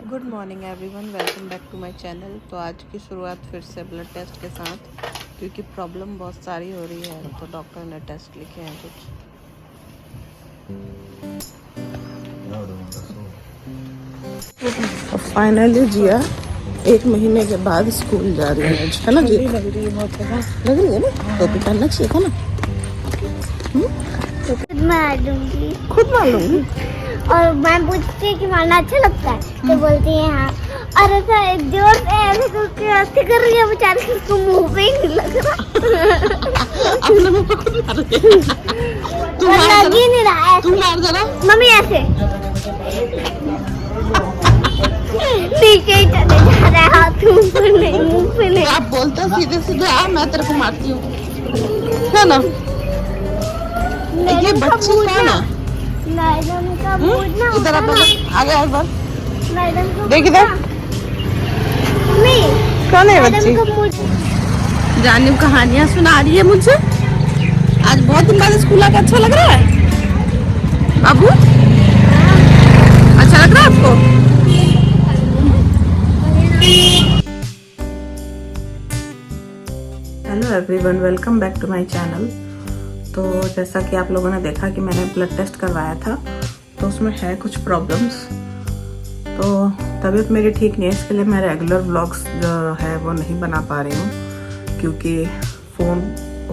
Good morning everyone, welcome back to my channel. तो आज की शुरुआत फिर से ब्लड टेस्ट के साथ, क्योंकि प्रॉब्लम बहुत सारी हो रही है। तो डॉक्टर ने टेस्ट लिखे हैं कुछ। फाइनली जिया 1 महीने के बाद स्कूल जा रही है ना जी? लग रही है, बहुत लग रही है ना। टोपी पहनना चाहिए था ना। खुद मारूंगी, खुद मारूंगी। और मैं पूछती कि मारना अच्छा लगता है तो बोलती है हाँ। और ऐसा जोर से ऐसे करके ऐसे कर रही है बेचारी, उसको मुंह पे ही नहीं लग रहा। अपने मुंह पे खुद मार रही है। तू लग ही नहीं रहा है। तू मार जरा मम्मी ऐसे नीचे ही चले जा रहा है, हाथ मुंह पे नहीं, मुंह पे नहीं। आप बोलते हो सीधे सीधे आ, मैं तेरे को मारती हूँ, है ना? ये बच्ची कौन है? मैडम का मूड ना इधर आ, आगे एक बार मैडम को देख इधर। मम्मी कौन है मैडम बच्ची? का मूड जानिम कहानियाँ सुना रही है मुझे। आज बहुत दिन बाद स्कूल आकर अच्छा लग रहा है बाबू? अच्छा लग रहा है आपको? Hello everyone, welcome back to my channel. तो जैसा कि आप लोगों ने देखा कि मैंने ब्लड टेस्ट करवाया था, तो उसमें है कुछ प्रॉब्लम्स। तो तबीयत मेरी ठीक नहीं है, इसके लिए मैं रेगुलर व्लॉग्स जो है वो नहीं बना पा रही हूँ, क्योंकि फ़ोन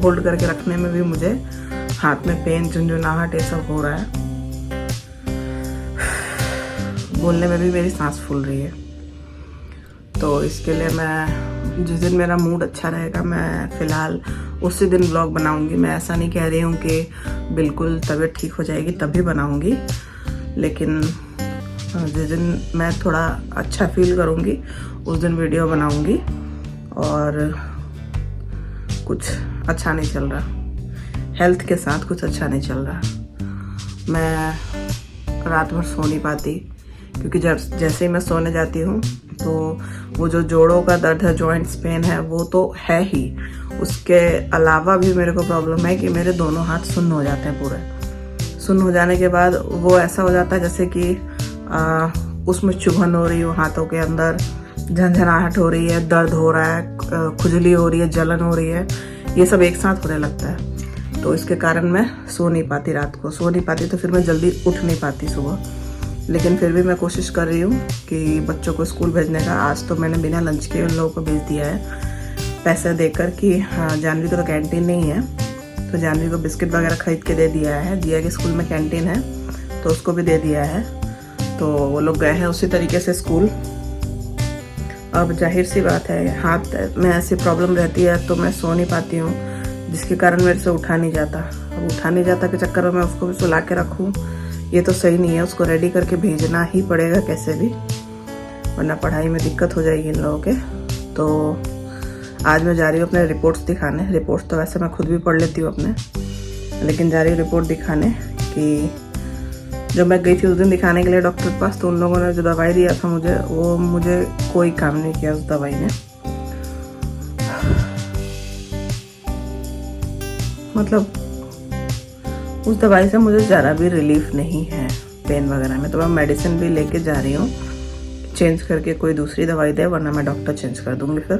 होल्ड करके रखने में भी मुझे हाथ में पेन, झुंझुनाहट, ये सब हो रहा है। बोलने में भी मेरी सांस फूल रही है। तो इसके लिए मैं जिस दिन मेरा मूड अच्छा रहेगा, मैं फ़िलहाल उसी दिन व्लॉग बनाऊंगी। मैं ऐसा नहीं कह रही हूँ कि बिल्कुल तबीयत ठीक हो जाएगी तभी बनाऊंगी, लेकिन जिस दिन मैं थोड़ा अच्छा फील करूंगी उस दिन वीडियो बनाऊंगी। और कुछ अच्छा नहीं चल रहा, हेल्थ के साथ कुछ अच्छा नहीं चल रहा। मैं रात भर सो नहीं पाती, क्योंकि जब जैसे ही मैं सोने जाती हूँ तो वो जो जोड़ों का दर्द है, जॉइंट्स पेन है, वो तो है ही। उसके अलावा भी मेरे को प्रॉब्लम है कि मेरे दोनों हाथ सुन्न हो जाते हैं। पूरे सुन्न हो जाने के बाद वो ऐसा हो जाता है जैसे कि उसमें चुभन हो रही हो, हाथों के अंदर झंझनाहट हो रही है, दर्द हो रहा है, खुजली हो रही है, जलन हो रही है, ये सब एक साथ होने लगता है। तो इसके कारण मैं सो नहीं पाती, रात को सो नहीं पाती, तो फिर मैं जल्दी उठ नहीं पाती सुबह। लेकिन फिर भी मैं कोशिश कर रही हूँ कि बच्चों को स्कूल भेजने का। आज तो मैंने बिना लंच के उन लोगों को भेज दिया है, पैसे देकर कि हाँ, जानवी को तो कैंटीन नहीं है, तो जानवी को बिस्किट वगैरह खरीद के दे दिया है। दिया कि स्कूल में कैंटीन है तो उसको भी दे दिया है। तो वो लोग गए हैं उसी तरीके से स्कूल। अब जाहिर सी बात है, हाथ में ऐसी प्रॉब्लम रहती है तो मैं सो नहीं पाती हूँ, जिसके कारण मेरे से उठा नहीं जाता। अब उठा नहीं जाता के चक्कर में मैं उसको भी सुला के रखूँ, ये तो सही नहीं है। उसको रेडी करके भेजना ही पड़ेगा कैसे भी, वरना पढ़ाई में दिक्कत हो जाएगी इन लोगों के। तो आज मैं जा रही हूँ अपने रिपोर्ट्स दिखाने। रिपोर्ट्स तो वैसे मैं खुद भी पढ़ लेती हूँ अपने, लेकिन जा रही हूँ रिपोर्ट दिखाने। कि जब मैं गई थी उस दिन दिखाने के लिए डॉक्टर के पास, तो उन लोगों ने जो दवाई दिया था मुझे, वो मुझे कोई काम नहीं किया उस दवाई ने। मतलब उस दवाई से मुझे ज़रा भी रिलीफ नहीं है पेन वगैरह में। तो मैं मेडिसिन भी लेके जा रही हूँ, चेंज करके कोई दूसरी दवाई दे, वरना मैं डॉक्टर चेंज कर दूंगी फिर।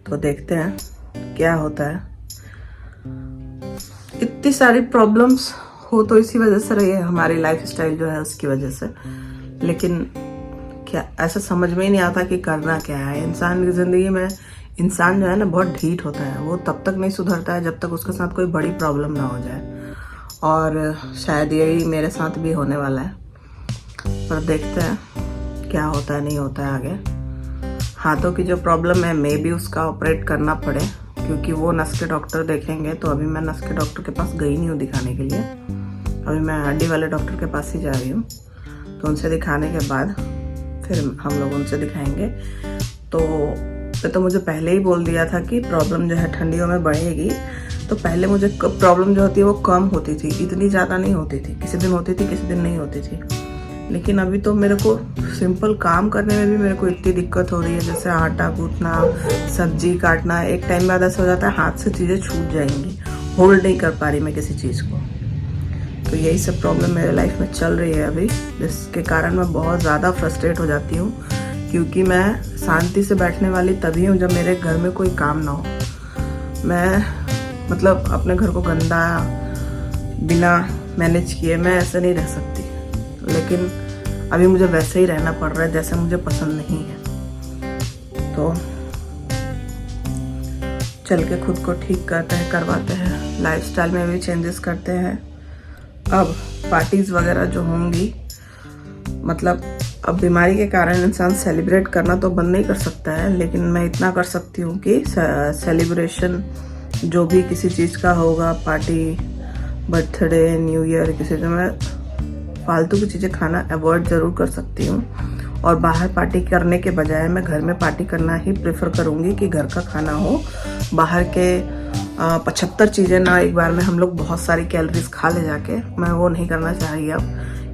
तो देखते हैं क्या होता है। इतनी सारी प्रॉब्लम्स हो तो इसी वजह से रही है, हमारी लाइफस्टाइल जो है उसकी वजह से। लेकिन क्या ऐसा समझ में ही नहीं आता कि करना क्या है। इंसान की ज़िंदगी में इंसान जो है ना बहुत ढीठ होता है। वो तब तक नहीं सुधरता है जब तक उसके साथ कोई बड़ी प्रॉब्लम ना हो जाए, और शायद यही मेरे साथ भी होने वाला है। पर देखते हैं क्या होता है, नहीं होता है आगे। हाथों की जो प्रॉब्लम है, मे भी उसका ऑपरेट करना पड़े, क्योंकि वो नस के डॉक्टर देखेंगे। तो अभी मैं नस के डॉक्टर के पास गई नहीं हूँ दिखाने के लिए, अभी मैं हड्डी वाले डॉक्टर के पास ही जा रही हूँ। तो उनसे दिखाने के बाद फिर हम लोग उनसे दिखाएंगे। तो मुझे पहले ही बोल दिया था कि प्रॉब्लम जो है ठंडियों में बढ़ेगी। तो पहले मुझे प्रॉब्लम जो होती है वो कम होती थी, इतनी ज़्यादा नहीं होती थी। किसी दिन होती थी, किसी दिन नहीं होती थी। लेकिन अभी तो मेरे को सिंपल काम करने में भी मेरे को इतनी दिक्कत हो रही है, जैसे आटा गूंथना, सब्जी काटना। एक टाइम बाद ऐसा हो जाता है हाथ से चीज़ें छूट जाएंगी, होल्ड नहीं कर पा रही मैं किसी चीज़ को। तो यही सब प्रॉब्लम मेरे लाइफ में चल रही है अभी, जिसके कारण मैं बहुत ज़्यादा फ्रस्ट्रेट हो जाती हूँ, क्योंकि मैं शांति से बैठने वाली तभी हूँ जब मेरे घर में कोई काम ना हो। मैं मतलब अपने घर को गंदा बिना मैनेज किए मैं ऐसे नहीं रह सकती, लेकिन अभी मुझे वैसे ही रहना पड़ रहा है जैसे मुझे पसंद नहीं है। तो चल के खुद को ठीक करते हैं, करवाते हैं, लाइफस्टाइल में भी चेंजेस करते हैं। अब पार्टीज़ वगैरह जो होंगी, मतलब अब बीमारी के कारण इंसान सेलिब्रेट करना तो बंद नहीं कर सकता है, लेकिन मैं इतना कर सकती हूँ कि सेलिब्रेशन जो भी किसी चीज़ का होगा, पार्टी, बर्थडे, न्यू ईयर, किसी से मैं फालतू की चीज़ें खाना अवॉइड ज़रूर कर सकती हूँ। और बाहर पार्टी करने के बजाय मैं घर में पार्टी करना ही प्रेफर करूँगी कि घर का खाना हो। बाहर के 75 चीज़ें ना एक बार में हम लोग बहुत सारी कैलोरीज खा ले जाके, मैं वो नहीं करना चाह रही अब,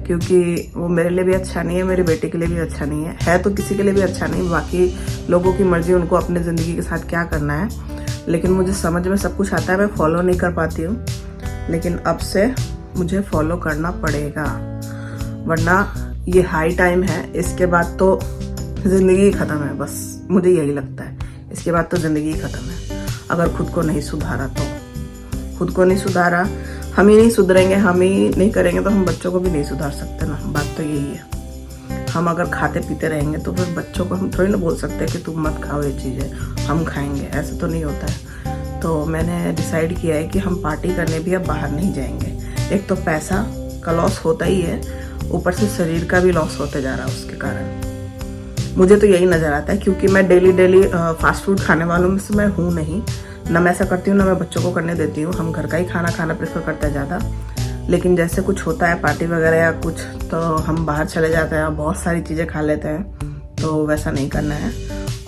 क्योंकि वो मेरे लिए भी अच्छा नहीं है, मेरी बेटी के लिए भी अच्छा नहीं है तो किसी के लिए भी अच्छा नहीं। बाकी लोगों की मर्जी, उनको अपनी ज़िंदगी के साथ क्या करना है, लेकिन मुझे समझ में सब कुछ आता है, मैं फॉलो नहीं कर पाती हूँ। लेकिन अब से मुझे फॉलो करना पड़ेगा, वरना ये हाई टाइम है, इसके बाद तो ज़िंदगी ख़त्म है। बस मुझे यही लगता है, इसके बाद तो ज़िंदगी ख़त्म है अगर खुद को नहीं सुधारा तो। खुद को नहीं सुधारा, हम ही नहीं सुधरेंगे, हम ही नहीं करेंगे तो हम बच्चों को भी नहीं सुधार सकते ना। बात तो यही है। हम अगर खाते पीते रहेंगे तो फिर बच्चों को हम थोड़ी ना बोल सकते कि तुम मत खाओ ये चीज़ें, हम खाएंगे, ऐसा तो नहीं होता है। तो मैंने डिसाइड किया है कि हम पार्टी करने भी अब बाहर नहीं जाएंगे। एक तो पैसा का लॉस होता ही है, ऊपर से शरीर का भी लॉस होते जा रहा है उसके कारण। मुझे तो यही नज़र आता है, क्योंकि मैं डेली फास्ट फूड खाने वालों में से मैं हूँ नहीं, ना मैं ऐसा करती हूँ ना मैं बच्चों को करने देती हूँ। हम घर का ही खाना प्रेफर करते हैं ज़्यादा। लेकिन जैसे कुछ होता है पार्टी वगैरह या कुछ, तो हम बाहर चले जाते हैं, बहुत सारी चीज़ें खा लेते हैं, तो वैसा नहीं करना है।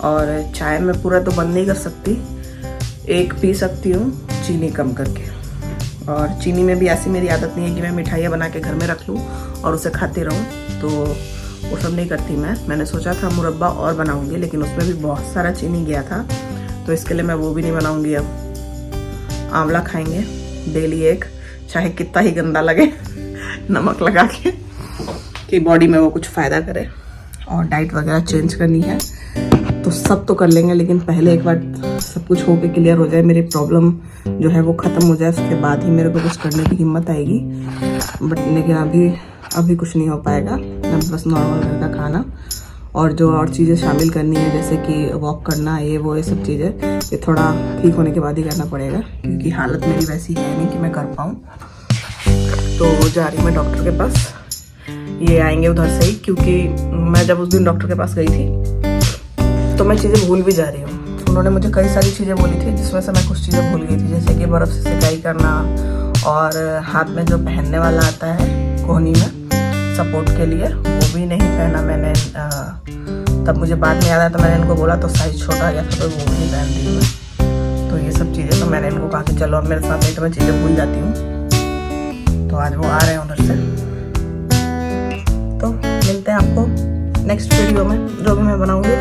और चाय मैं पूरा तो बंद नहीं कर सकती, एक पी सकती हूँ चीनी कम करके। और चीनी में भी ऐसी मेरी आदत नहीं है कि मैं मिठाइयाँ बना के घर में रख लूँ और उसे खाती रहूँ, तो वो सब नहीं करती मैं। मैंने सोचा था मुरब्बा और बनाऊँगी, लेकिन उसमें भी बहुत सारा चीनी गया था, तो इसके लिए मैं वो भी नहीं बनाऊँगी। अब आंवला खाएंगे डेली एक, चाहे कितना ही गंदा लगे नमक लगा के, कि बॉडी में वो कुछ फ़ायदा करे। और डाइट वगैरह चेंज करनी है तो सब तो कर लेंगे, लेकिन पहले एक बार सब कुछ हो के क्लियर हो जाए, मेरी प्रॉब्लम जो है वो ख़त्म हो जाए, उसके बाद ही मेरे को कुछ करने की हिम्मत आएगी। बट लेकिन अभी कुछ नहीं हो पाएगा। मैं बस नॉर्मल घर का खाना और जो और चीज़ें शामिल करनी है, जैसे कि वॉक करना, ये सब चीज़ें, ये थोड़ा ठीक होने के बाद ही करना पड़ेगा, क्योंकि हालत मेरी वैसी है नहीं कि मैं कर पाऊँ। तो जा रही मैं डॉक्टर के पास, ये आएंगे उधर से ही, क्योंकि मैं जब उस दिन डॉक्टर के पास गई थी तो मैं चीज़ें भूल भी जा रही हूँ। उन्होंने मुझे कई सारी चीज़ें बोली थी, जिसमें से मैं कुछ चीज़ें भूल गई थी, जैसे कि बर्फ़ से सिकाई करना, और हाथ में जो पहनने वाला आता है कोहनी में सपोर्ट के लिए, वो भी नहीं पहना मैंने। तब मुझे बाद में याद आया तो मैंने इनको बोला, तो साइज़ छोटा आ गया था, तो वो भी नहीं पहन दी मैं। तो ये सब चीज़ें तो मैंने इनको कहा कि चलो अब मेरे साथ, नहीं तो मैं चीज़ें भूल जाती हूँ। तो आज वो आ रहे हैं उधर से, तो मिलते हैं आपको नेक्स्ट वीडियो में, जो भी मैं बनाऊँगी।